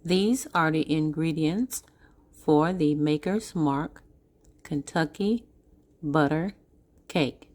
These are the ingredients for the Maker's Mark Kentucky Butter Cake.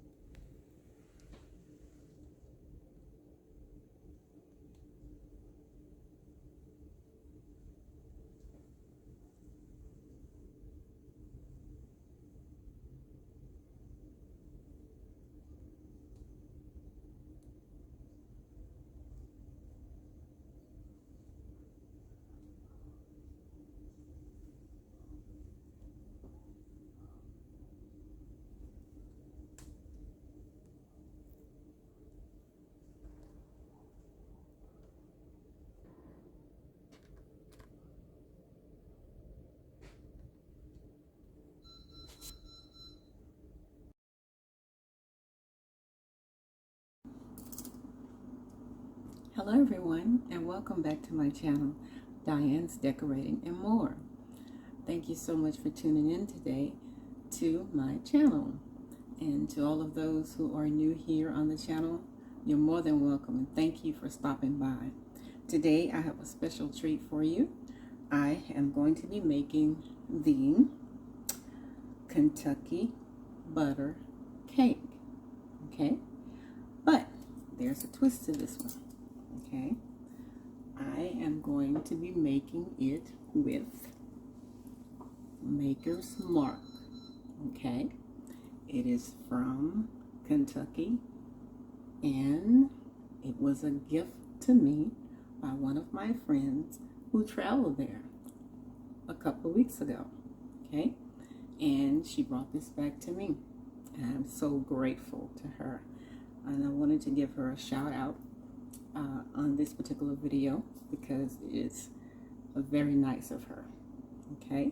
Hello everyone, and welcome back to my channel, Diane's Decorating and More. Thank you so much for tuning in today to my channel. And to all of those who are new here on the channel, you're more than welcome, and thank you for stopping by. Today I have a special treat for you. I am going to be making the Kentucky butter cake. Okay, but there's a twist to this one. Okay, I am going to be making it with Maker's Mark. Okay, it is from Kentucky, and it was a gift to me by one of my friends who traveled there a couple of weeks ago. Okay, and she brought this back to me, and I'm so grateful to her, and I wanted to give her a shout out on this particular video because it's very nice of her. Okay,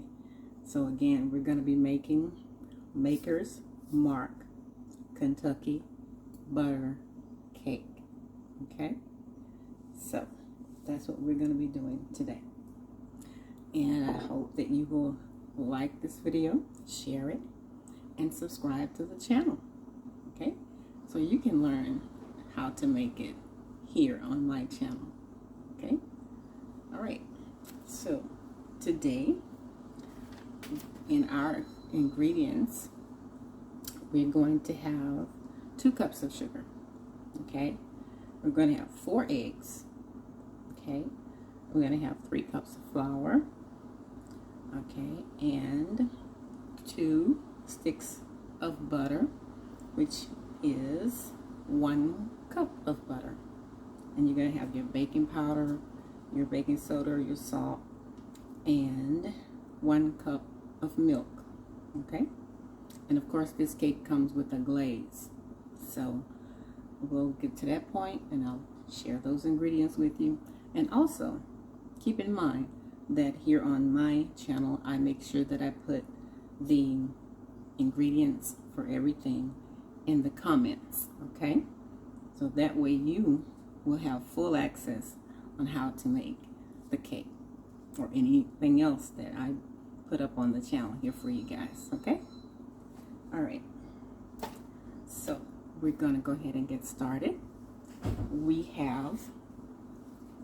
so again, we're going to be making Maker's Mark Kentucky butter cake. Okay, so that's what we're going to be doing today, and I hope that you will like this video, share it, and subscribe to the channel. Okay, so you can learn how to make it here on my channel. Okay, all right, so today in our ingredients we're going to have 2 cups of sugar. Okay, we're going to have 4 eggs. Okay, we're going to have 3 cups of flour. Okay, and 2 sticks of butter, which is 1 cup of butter. And you're going to have your baking powder, your baking soda, your salt, and 1 cup of milk. Okay, and of course this cake comes with a glaze, so we'll get to that point and I'll share those ingredients with you. And also keep in mind that here on my channel I make sure that I put the ingredients for everything in the comments. Okay, so that way you will have full access on how to make the cake or anything else that I put up on the channel here for you guys. Okay, all right, so we're gonna go ahead and get started. We have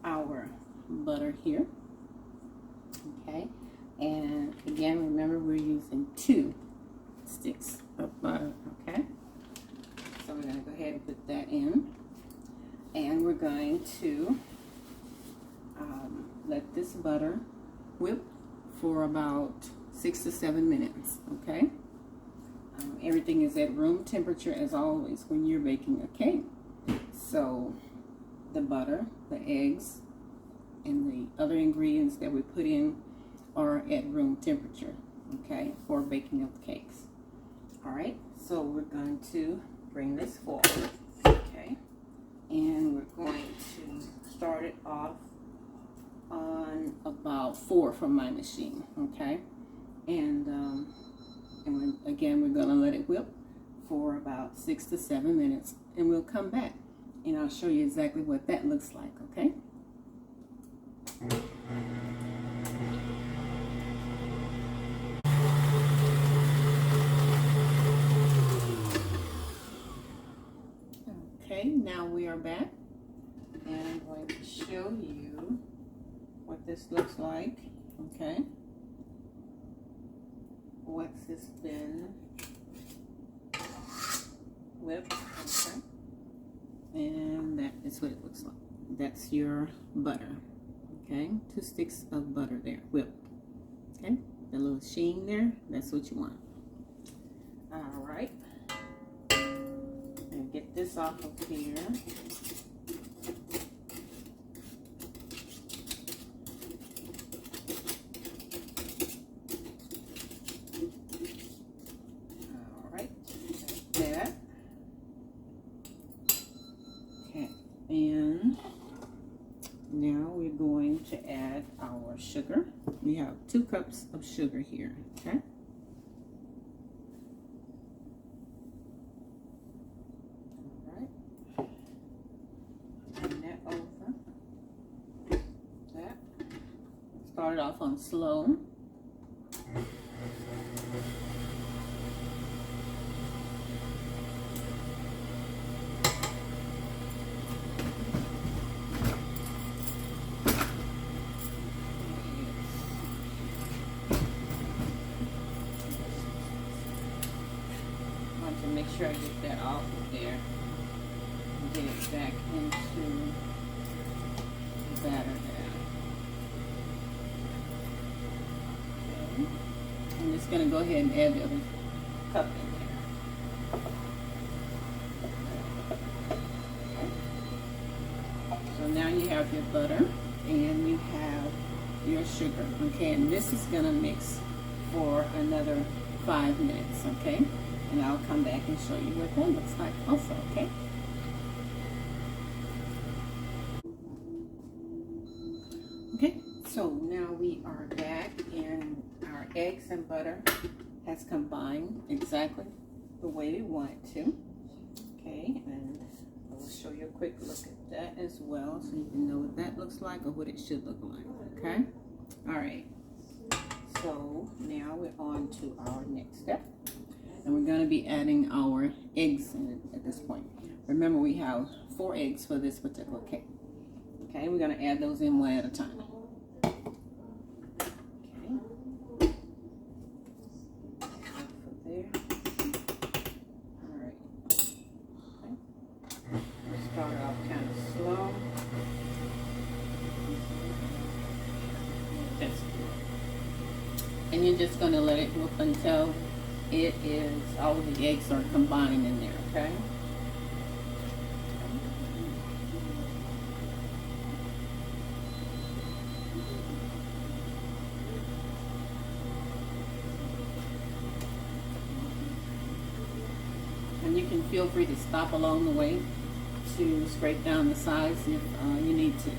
our butter here. Okay, and again, remember we're using 2 sticks of butter. Okay, so we're gonna go ahead and put that in, and we're going to let this butter whip for about 6 to 7 minutes. Okay, everything is at room temperature as always when you're baking a cake. So the butter, the eggs, and the other ingredients that we put in are at room temperature. Okay, for baking of the cakes. All right, so we're going to bring this forward. Okay, and we're going to start it off on about 4 from my machine. Okay, and again we're going to let it whip for about 6 to 7 minutes, and we'll come back and I'll show you exactly what that looks like. Okay, okay, now we are back, and I'm going to show you what this looks like. Okay. Once it's been whipped, okay. And that is what it looks like. That's your butter. Okay, 2 sticks of butter there, whipped. Okay, the little sheen there, that's what you want. All right, and get this off of here. All right, like that. Okay, and now we're going to add our sugar. We have 2 cups of sugar here, okay? All right. Turn that over. That. Start it off on slow. To make sure I get that off of there and get it back into the batter there. Okay. I'm just going to go ahead and add the other cup in there. Okay. So now you have your butter and you have your sugar. Okay, and this is going to mix for another 5 minutes. Okay. And I'll come back and show you what that looks like also, okay? Okay, so now we are back and our eggs and butter has combined exactly the way we want it to. Okay, and I'll show you a quick look at that as well so you can know what that looks like or what it should look like, okay? All right, so now we're on to our next step. And we're going to be adding our eggs in it at this point. Remember, we have 4 eggs for this particular cake. Okay, we're going to add those in one at a time. Okay. There. All right. Okay. We'll start off kind of slow. That's good. And you're just going to let it whip until it is, all of the eggs are combined in there, okay? And you can feel free to stop along the way to scrape down the sides if you need to.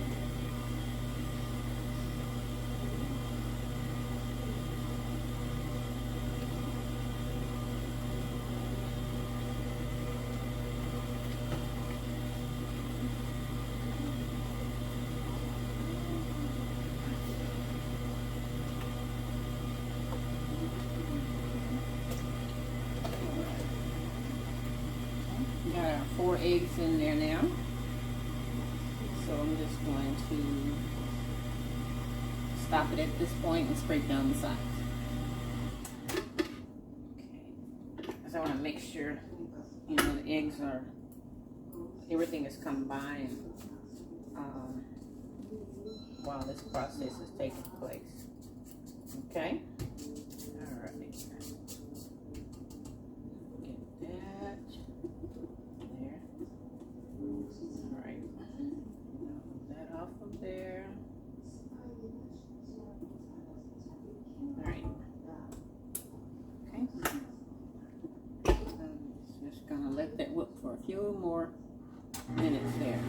Got our 4 eggs in there now. So I'm just going to stop it at this point and scrape down the sides. Okay. Because I want to make sure, you know, the eggs are, everything is combined while this process is taking place. Okay? All right. Get that. There. All right. Move that off of there. All right. Okay. I'm just gonna let that whip for a few more minutes there.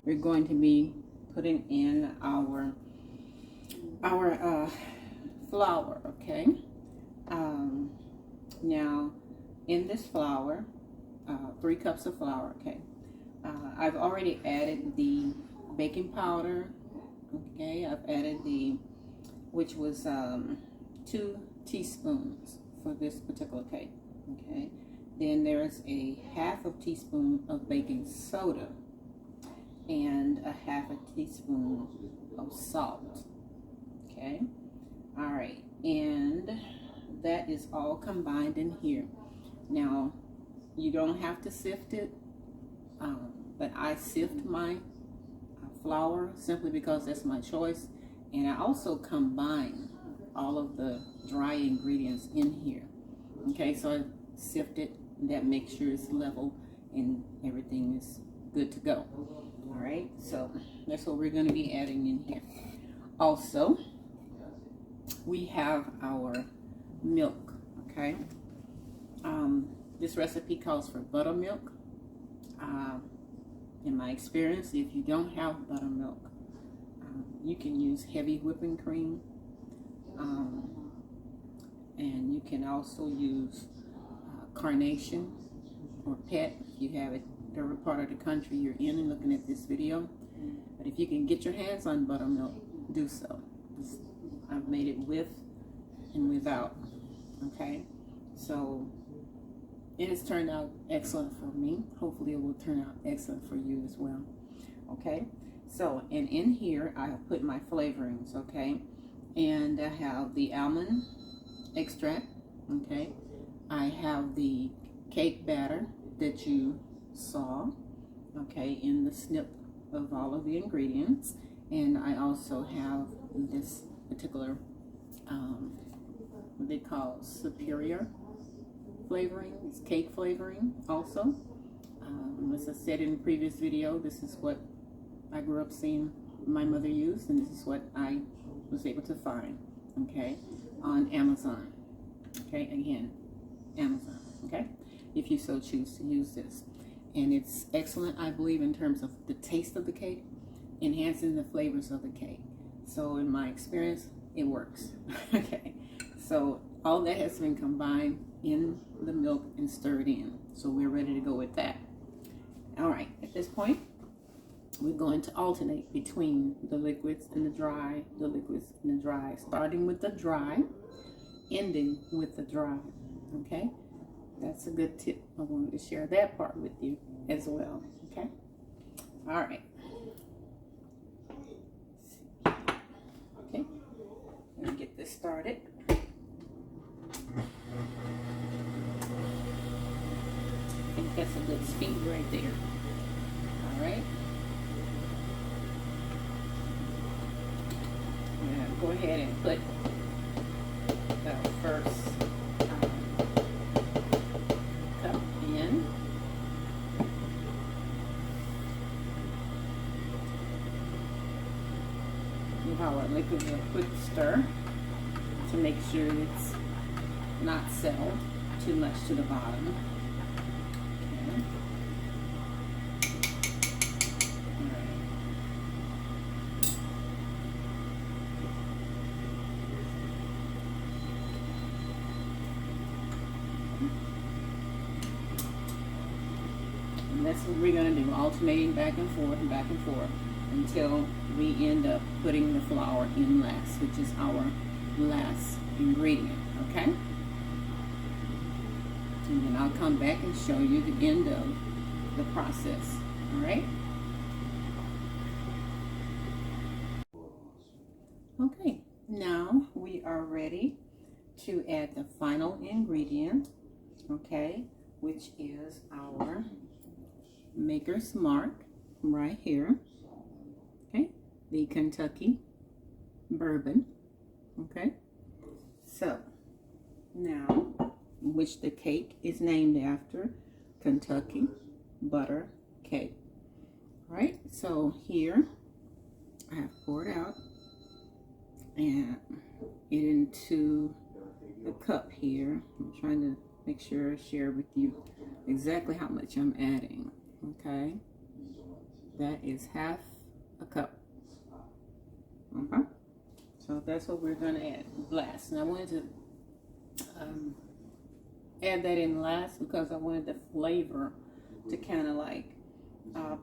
We're going to be putting in our flour, okay? Now, in this flour, 3 cups of flour, okay? I've already added the baking powder. Okay, I've added which was 2 teaspoons for this particular cake. Okay, then there's a half a teaspoon of baking soda and a half a teaspoon of salt. Okay, all right, and that is all combined in here. Now, you don't have to sift it, but I sift my flour simply because that's my choice, and I also combine all of the dry ingredients in here. Okay, so I sift it, and that makes sure it's level and everything is good to go. All right, so that's what we're going to be adding in here. Also, we have our milk. Okay, this recipe calls for buttermilk. In my experience, if you don't have buttermilk, you can use heavy whipping cream, and you can also use carnation or pet if you have it whatever part of the country you're in and looking at this video. But if you can get your hands on buttermilk, do so. I've made it with and without. Okay, so it has turned out excellent for me. Hopefully it will turn out excellent for you as well. Okay, so and in here I have put my flavorings. Okay, and I have the almond extract. Okay, I have the cake batter that you saw, okay, in the snip of all of the ingredients, and I also have this particular what they call superior flavoring. It's cake flavoring also. As I said in the previous video, this is what I grew up seeing my mother use, and this is what I was able to find, okay, on Amazon. Okay, again, Amazon. Okay, if you so choose to use this, and it's excellent, I believe, in terms of the taste of the cake, enhancing the flavors of the cake. So in my experience, it works. Okay, so all that has been combined in the milk and stirred in, so we're ready to go with that. All right, at this point we're going to alternate between the liquids and the dry, the liquids and the dry, starting with the dry, ending with the dry. Okay, that's a good tip. I wanted to share that part with you as well. Okay, all right. Okay, let me get this started. I think that's a good speed right there. All right. Now go ahead and put the first cup in. Give our liquid a quick stir to make sure it's not settled too much to the bottom. Okay. All right. And that's what we're going to do, alternating back and forth until we end up putting the flour in last, which is our last ingredient. Okay? And then I'll come back and show you the end of the process. All right? Okay, now we are ready to add the final ingredient, okay, which is our maker's mark right here, okay, the Kentucky bourbon, okay. So now, which the cake is named after, Kentucky butter cake. All right, so here I have poured out and it into the cup here. I'm trying to make sure I share with you exactly how much I'm adding. Okay, that is half a cup. Okay, so that's what we're going to add last. And I wanted to add that in last because I wanted the flavor to kind of like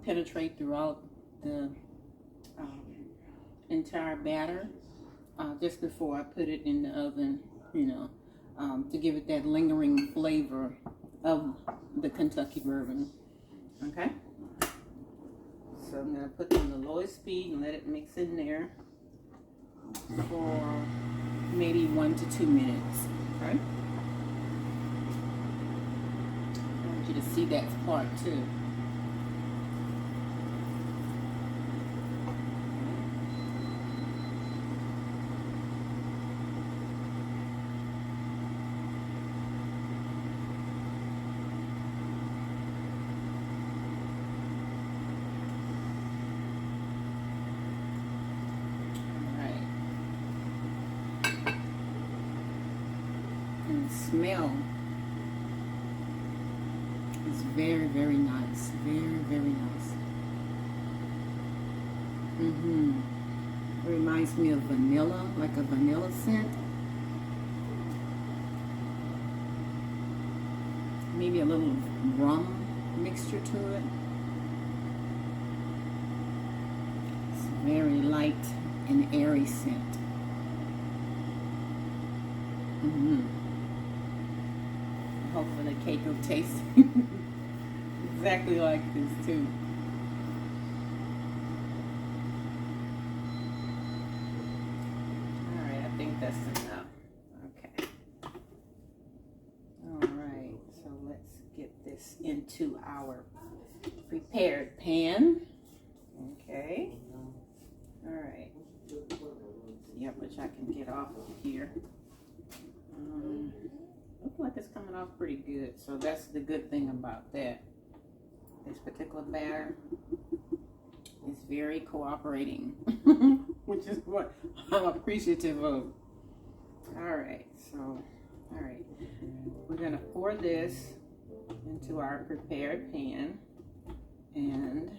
penetrate throughout the entire batter just before I put it in the oven, you know, to give it that lingering flavor of the Kentucky bourbon. Okay, so I'm going to put it on the lowest speed and let it mix in there for maybe 1 to 2 minutes. Okay, I want you to see that part too. Smell is very, very nice. Very, very nice. It reminds me of vanilla, like a vanilla scent. Maybe a little rum mixture to it. It's very light and airy scent. Hopefully the cake will taste exactly like this too. Alright, I think that's enough. Okay. Alright, so let's get this into our prepared pan. Okay. Alright. See how much I can get off of here. Looks like it's coming off pretty good, so that's the good thing about that. This particular batter is very cooperating, which is what I'm appreciative of. Alright, so, alright, we're going to pour this into our prepared pan, and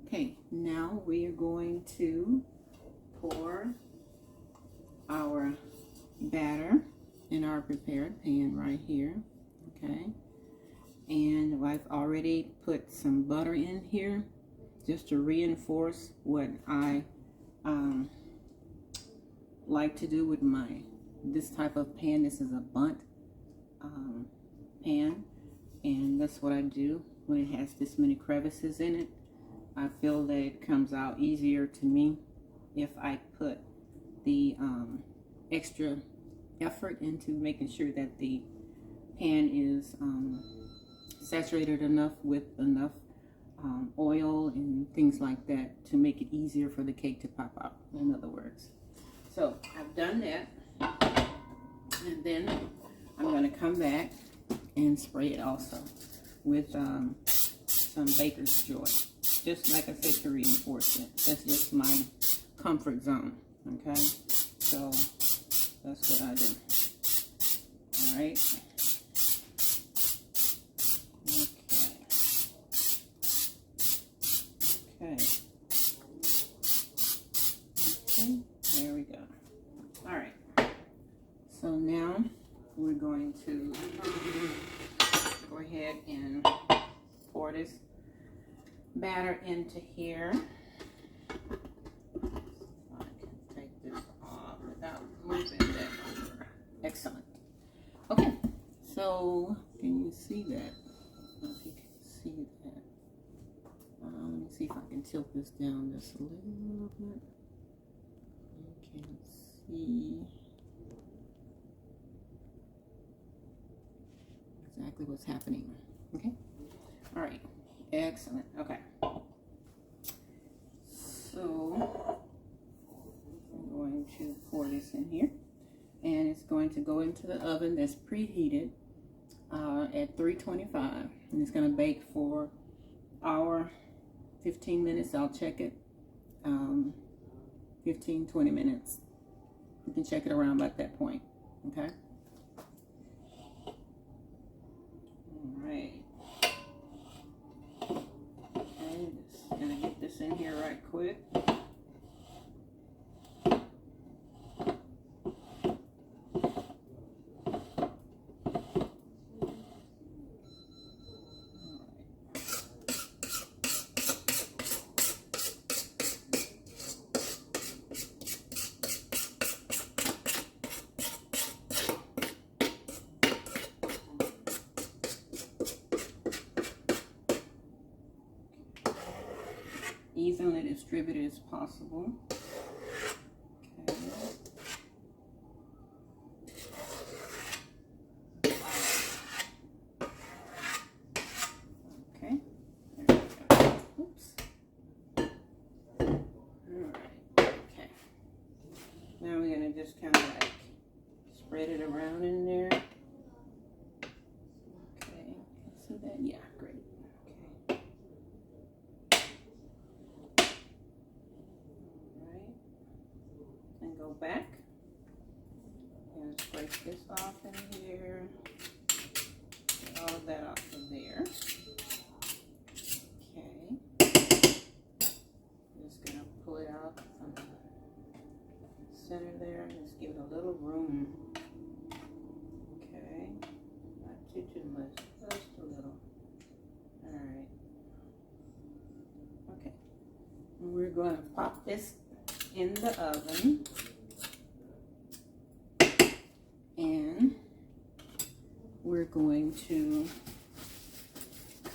okay, now we are going to pour our batter in our prepared pan right here. Okay, and I've already put some butter in here just to reinforce what I like to do with this type of pan. This is a bundt pan, and that's what I do when it has this many crevices in it. I feel that it comes out easier to me if I put the extra effort into making sure that the pan is saturated enough with enough oil and things like that to make it easier for the cake to pop out, in other words. So I've done that, and then I'm going to come back and spray it also with some baker's joy, just like I said, to reinforce it. That's just my comfort zone. Okay, so that's what I do. All right. Okay. Okay. There we go. All right. So now we're going to go ahead and pour this batter into here. Excellent. Okay, so can you see that? I don't know if you can see that. Let me see if I can tilt this down just a little bit. You can see exactly what's happening. Okay. All right. Excellent. Okay. So I'm going to pour this in here. And it's going to go into the oven that's preheated at 325, and it's going to bake for an hour, 15 minutes. I'll check it 15-20 minutes. You can check it around by that point. Okay, all right. Okay, just gonna get this in here right quick. evenly distributed as possible. Okay. Okay. There we go. Oops. Okay. Now we're going to just kind of like spread it around in there. Okay. See that? Yeah, great. Okay. Alright. And go back. And scrape this off in here. Get all of that off of there. Okay. Just going to pull it out from the center there. Just give it a little room. Okay, not too much, just a little. All right. Okay, and we're going to pop this in the oven, and we're going to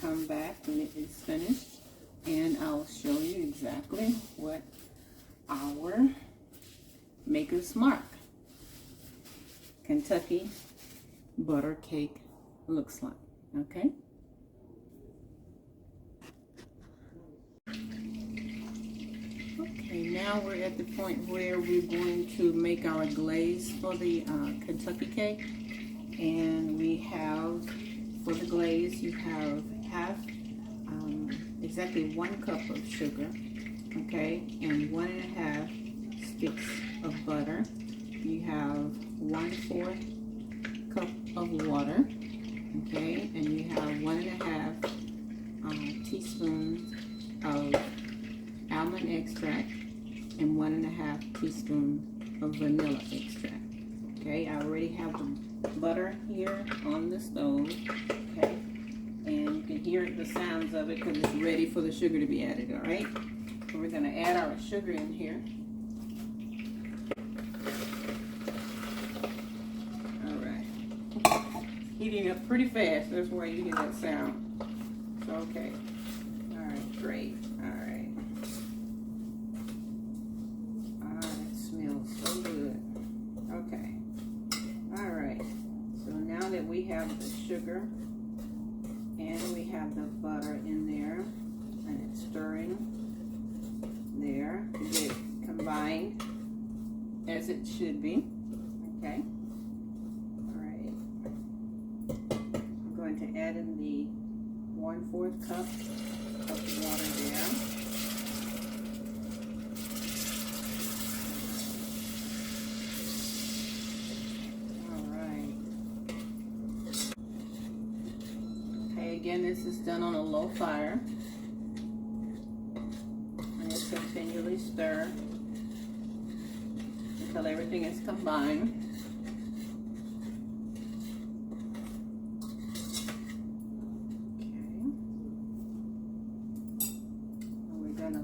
come back when it is finished, and I'll show you exactly what our Maker's Mark Kentucky butter cake looks like. Okay. Okay, now we're at the point where we're going to make our glaze for the Kentucky cake. And we have, for the glaze, you have exactly 1 cup of sugar, okay, and 1.5 sticks of butter. You have 1/4 cup of water, okay, and you have 1.5 teaspoons of almond extract and 1.5 teaspoons of vanilla extract. Okay, I already have the butter here on the stove, okay, and you can hear the sounds of it because it's ready for the sugar to be added. All right, so we're going to add our sugar in here. Heating up pretty fast, that's why you hear that sound. So, okay. Alright, great. Alright. It smells so good. Okay. Alright. So now that we have the sugar and we have the butter in there, and it's stirring there to get it combined as it should be. Okay. To add in the 1/4 cup of water there. All right. Okay, again, this is done on a low fire. And just continually stir until everything is combined.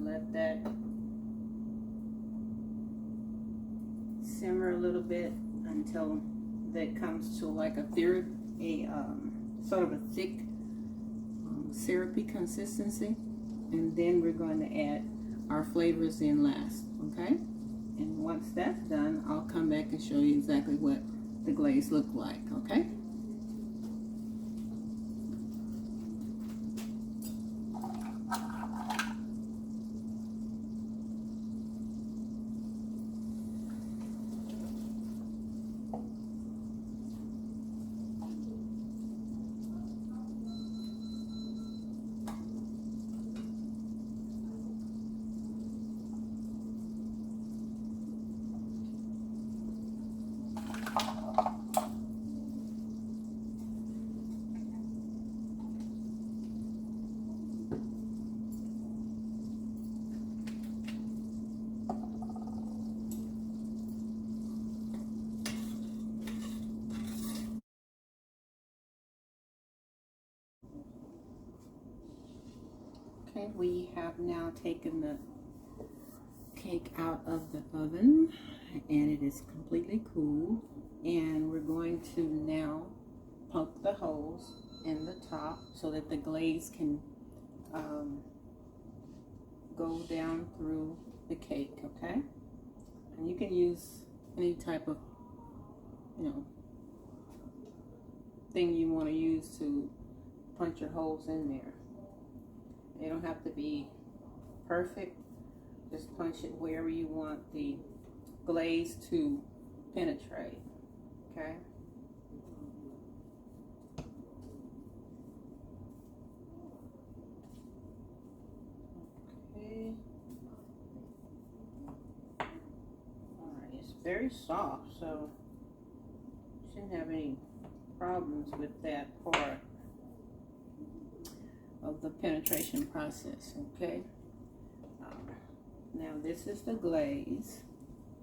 Let that simmer a little bit until that comes to like a sort of a thick syrupy consistency, and then we're going to add our flavors in last. Okay, and once that's done, I'll come back and show you exactly what the glaze looked like. Okay. Okay, we have now taken the cake out of the oven, and it is completely cool, and we're going to now poke the holes in the top so that the glaze can go down through the cake, okay? And you can use any type of, you know, thing you want to use to punch your holes in there. They don't have to be perfect. Just punch it wherever you want the glaze to penetrate, okay? Okay. Alright, it's very soft, so you shouldn't have any problems with that part of the penetration process, okay? Now this is the glaze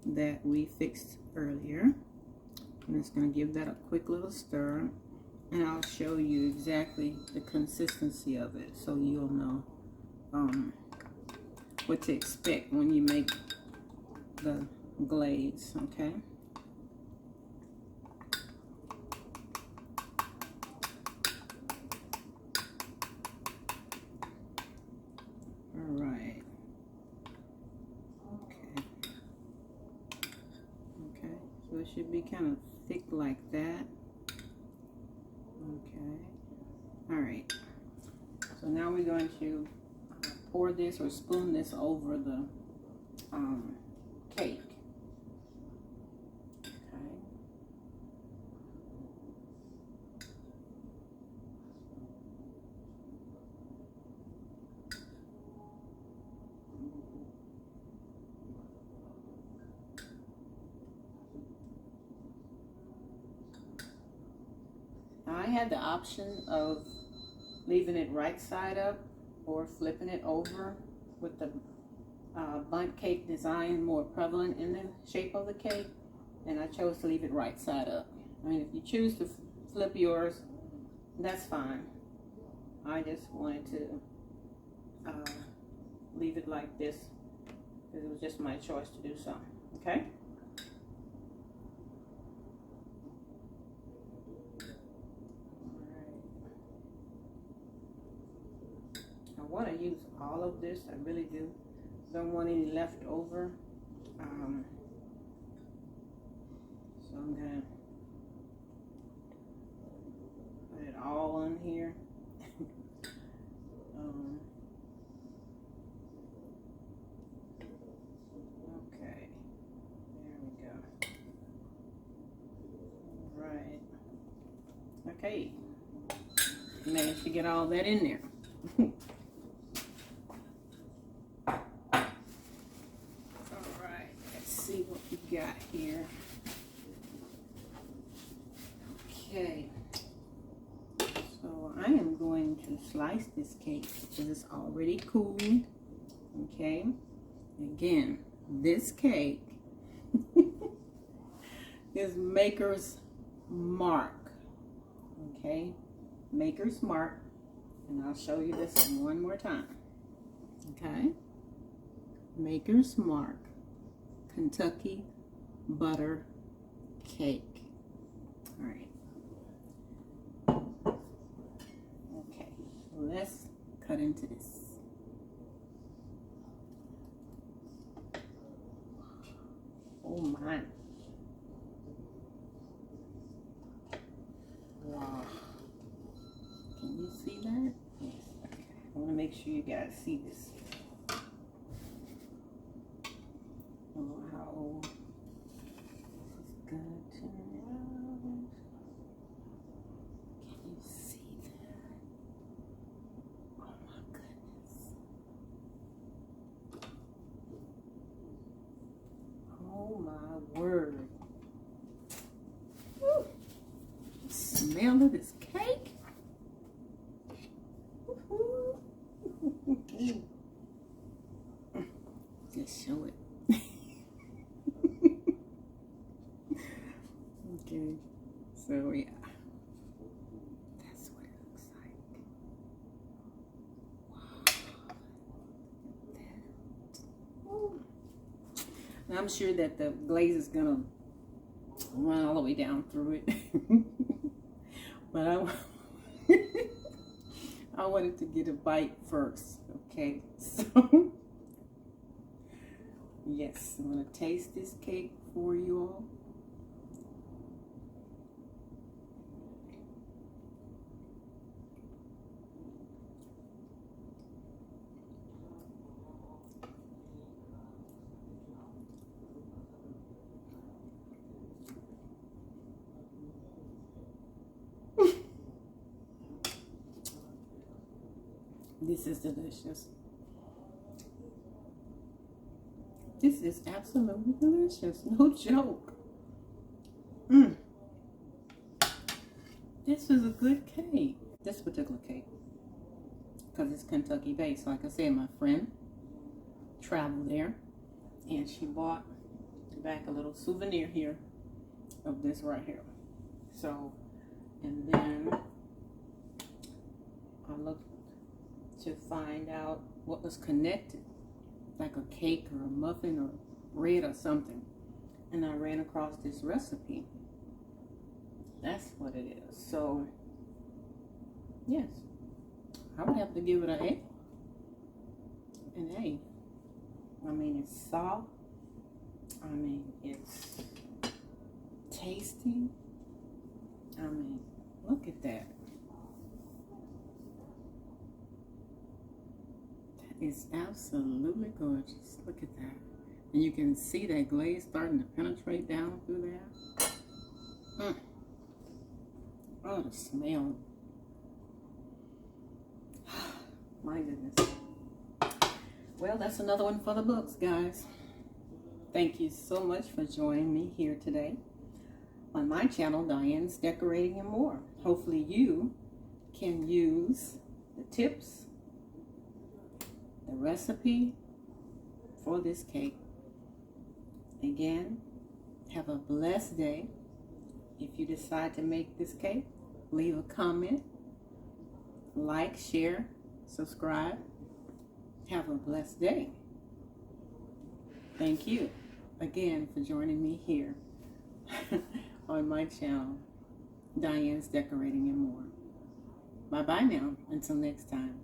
that we fixed earlier. I'm just going to give that a quick little stir, and I'll show you exactly the consistency of it so you'll know what to expect when you make the glaze, okay? Alright. Okay, so it should be kind of thick like that. Okay. Alright. So now we're going to pour this or spoon this over the cake. Okay. Now I had the option of leaving it right side up or flipping it over with the bundt cake design more prevalent in the shape of the cake, and I chose to leave it right side up. I mean, if you choose to flip yours, that's fine. I just wanted to leave it like this because it was just my choice to do so, okay? I want to use all of this, I really do. Don't want any left over. So I'm going to put it all on here. Okay, there we go. Right. Okay, managed to get all that in there. See what we got here. Okay, so I am going to slice this cake because it's already cool. Okay, again, this cake is Maker's Mark. Okay, Maker's Mark, and I'll show you this one more time. Okay, Maker's Mark Kentucky butter cake. All right. Okay, so let's cut into this. Oh my. Wow. Can you see that? Yes. Okay. I want to make sure you guys see this. Wow. This is gonna turn out. Can you see that? Oh my goodness. Oh my word. Woo. Smell of this cake. Just show it. Okay, so yeah, that's what it looks like. Wow, and I'm sure that the glaze is gonna run all the way down through it, but I wanted to get a bite first. Okay, so Yes, I'm going to taste this cake for you all. This is delicious. This is absolutely delicious. No joke. This is a good cake. This particular cake. Because it's Kentucky based. Like I said, my friend traveled there. And she bought back a little souvenir here of this right here. So, and then I looked to find out what was connected, like a cake or a muffin or bread or something, and I ran across this recipe. That's what it is. So yes, I would have to give it an A. An A. I mean, it's soft. I mean, it's tasty. I mean, look at that. It's absolutely gorgeous. Look at that. And you can see that glaze starting to penetrate down through there. Oh, the smell. My goodness. Well, that's another one for the books, guys. Thank you so much for joining me here today on my channel, Diane's Decorating and More. Hopefully you can use the tips, the recipe for this cake. Again, have a blessed day. If you decide to make this cake, leave a comment, like, share, subscribe. Have a blessed day. Thank you again for joining me here on my channel, Diane's Decorating and More. Bye-bye now. Until next time.